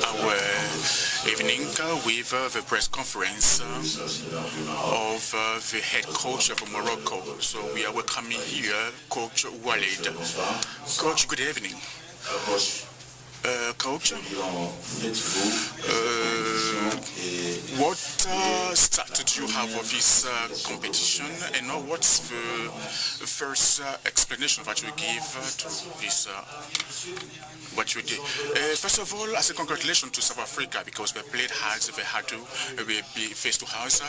our evening with the press conference of the head coach of Morocco. So we are welcoming here Coach Walid. Coach, good evening. Coach, what start did you have of this competition, and what's the first explanation that you give to this? What you did? First of all, I say congratulations to South Africa because they played hard. They had to be face to face.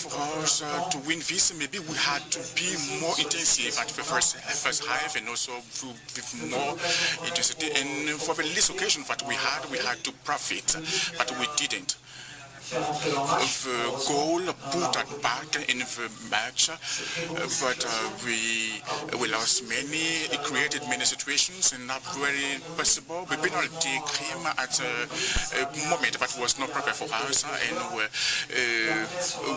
For us to win this, maybe we had to be more intensive at the first half, and also with more intensity. And for the least occasion that we had to profit, but we didn't. The goal put us back in the match, but we lost many. It created many situations and not very possible. The penalty came at a moment that was not prepared for us, and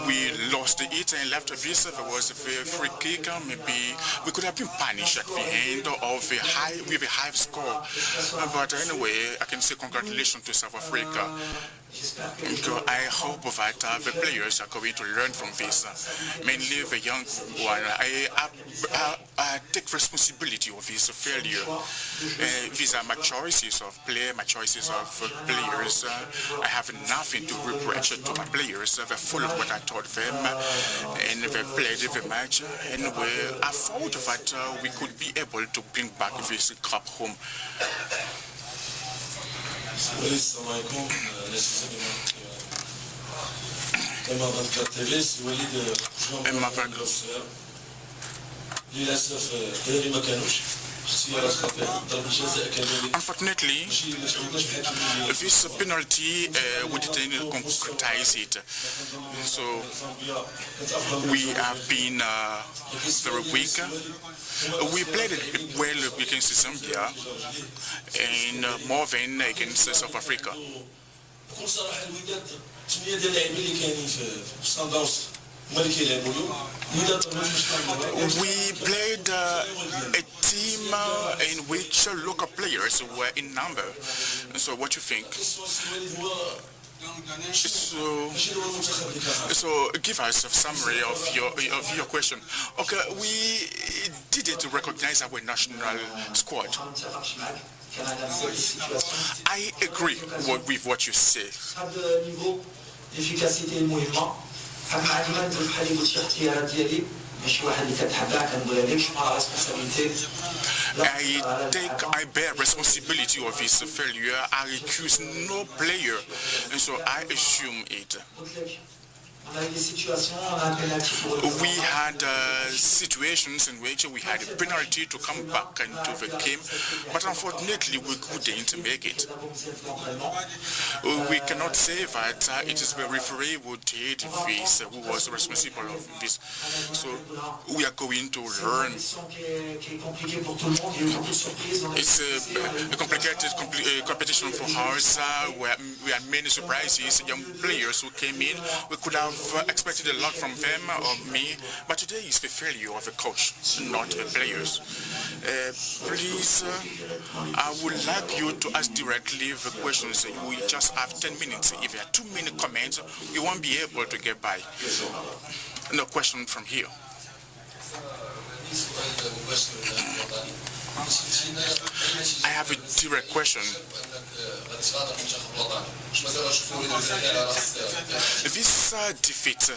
we lost it and left this. There was a free kick. Maybe we could have been punished at the end of a high score. But anyway, I can say congratulations to South Africa. I hope that the players are going to learn from this, mainly the young one. I take responsibility of this failure. These are my choices of play, my choices of players. I have nothing to reproach to my players. They followed what I taught them, and they played the match. And I thought that we could be able to bring back this cup home. Unfortunately, this penalty, we didn't concretize it. So we have been very weak. We played it well against Zambia and more than against South Africa. We played a team in which local players were in number. So what do you think? So give us a summary of your question. Okay, we didn't recognize our national squad. I agree with what you say. I bear responsibility of his failure. I accuse no player, and so I assume it. We had situations in which we had a penalty to come back into the game, but unfortunately we couldn't make it. We cannot say that it is the referee who did this, who was responsible of this. So we are going to learn. It's a complicated competition for us. We had many surprises, young players who came in. We could have expected a lot from them or me, but today is the failure of the coach, not the players. Please, I would like you to ask directly the questions. We just have 10 minutes. If there are too many comments, we won't be able to get by. No question from here. I have a direct question. This defeat,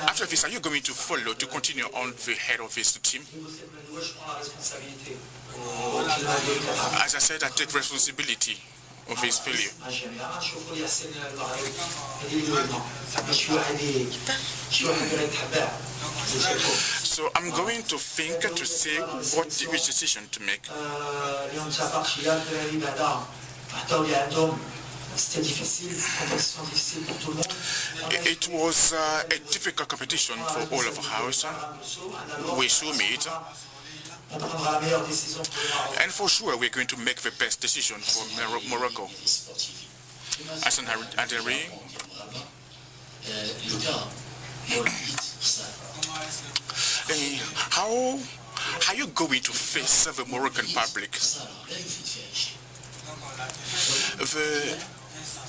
after this, are you going to follow, to continue on the head of this team? As I said, I take responsibility of his failure. So I'm going to think to say which decision to make. It was a difficult competition for all of us. We assume it. And for sure, we're going to make the best decision for Morocco. As an Aderi, how are you going to face the Moroccan public?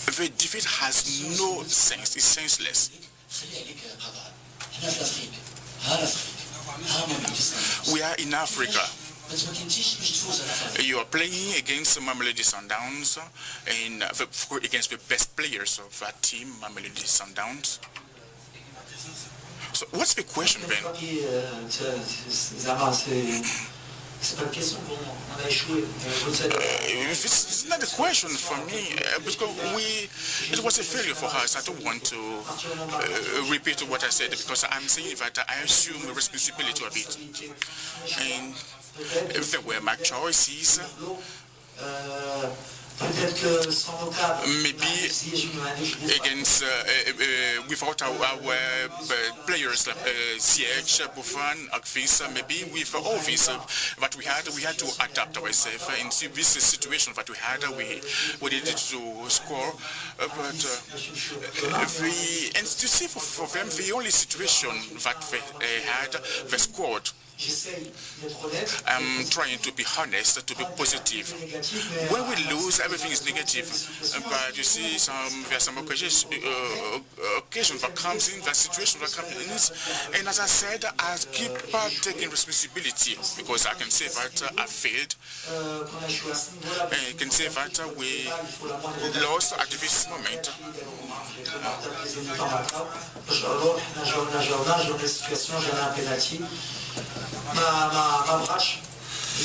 The defeat has no sense, it's senseless. We are in Africa. You are playing against Mamelodi Sundowns and against the best players of that team, Mamelodi Sundowns. So what's the question then? It's not a question for me because it was a failure for us. I don't want to repeat what I said because I'm saying that I assume the responsibility of it. And if there were my choices, maybe against without our players like CH, Buffon, Akvis, maybe with all this that we had to adapt ourselves and see this situation that we had. We needed to score, but and to see for them the only situation that they had, the squad. I'm trying to be honest, to be positive. When we lose, everything is negative. But you see, there are some occasions that comes in, that situation that comes in, and as I said, I keep taking responsibility because I can say that I failed. And I can say that we lost at this moment. Ma brache,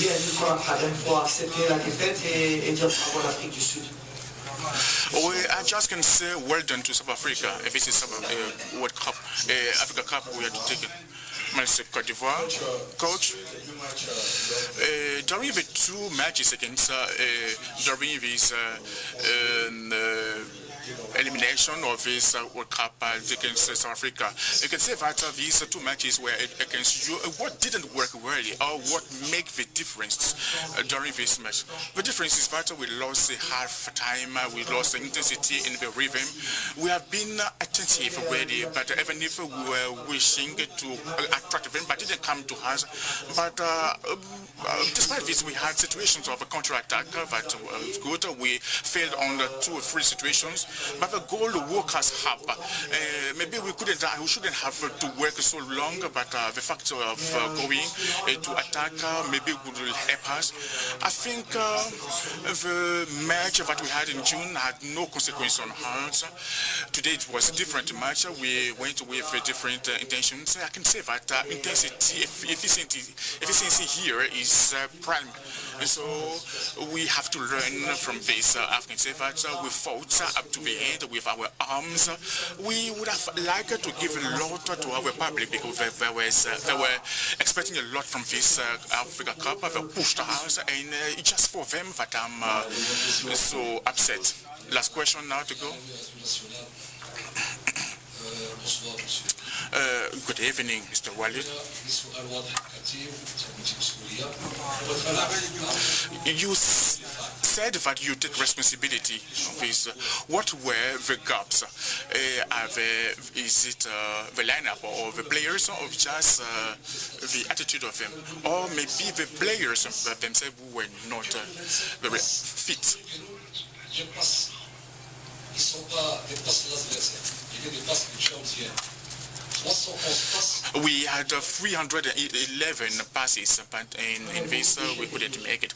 il faut accepter la défaite et dire bravo à l'Afrique du Sud. I just can say well done to South Africa. If this is World Cup, Africa Cup, we are to take it. Mr. Côte d'Ivoire, coach, during the two matches against during this elimination of this World Cup against South Africa, you can say that these two matches were against you. What didn't work really, or what made the difference during this match? The difference is that we lost the half time, we lost the intensity in the rhythm. We have been attentive already, but even if we were wishing to attract them, but it didn't come to us. But despite this, we had situations of a counter-attack that was good. We failed on 2 or 3 situations. But the goal woke us up. Maybe we shouldn't have to work so long, but the factor of going to attack maybe would help us. I think the match that we had in June had no consequence on us. Today it was a different match. We went with different intentions. I can say that intensity, efficiency here is prime. And so we have to learn from this. I can say that we fought up to the end with our arms. We would have liked to give a lot to our public because they were expecting a lot from this Africa Cup. They pushed us, and it's just for them that I'm so upset. Last question now to go. Good evening, Mr. Walid. You said that you take responsibility of this. What were the gaps? Is it the lineup or the players, or just the attitude of them? Or maybe the players themselves were not very fit? We had 311 passes, but in this we couldn't make it.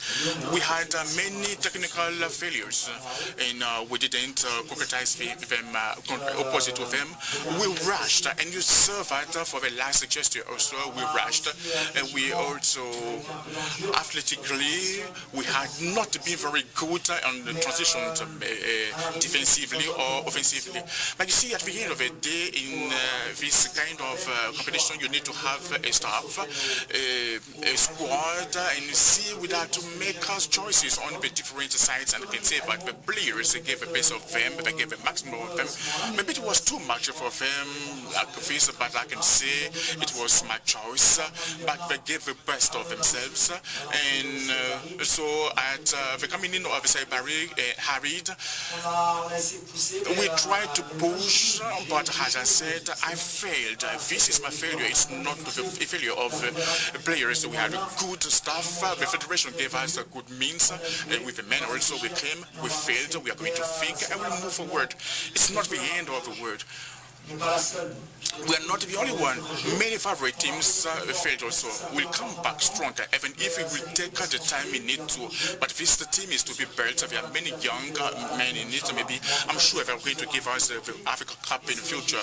We had many technical failures, and we didn't concretize them opposite to them. We rushed, and you saw that for the last gesture also we rushed, and we also athletically we had not been very good on the transition defensively or offensively. But you see, at the end of the day, in this kind of competition, you need to have a staff, a squad, and you see we have to make us choices on the different sides, and I can say that the players gave the best of them, they gave the maximum of them. Maybe it was too much for them, like this, but I can say it was my choice, but they gave the best of themselves, and so at the coming in of the Harid, we tried to push, but as I said, I failed. This is my failure. failure. It's not the failure of players. We had good staff. The federation gave us a good means. With the men also we came, we failed. We are going to think and we'll move forward. It's not the end of the world. We are not the only one. Many favorite teams failed also. We'll come back stronger, even if it will take the time we need to. But this team is to be built. There are many young men in it. Maybe I'm sure they're going to give us the Africa Cup in the future.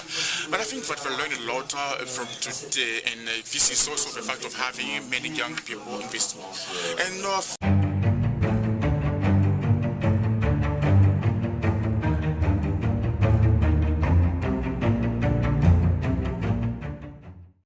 But I think that we learned a lot from today, and this is also the fact of having many young people in this. And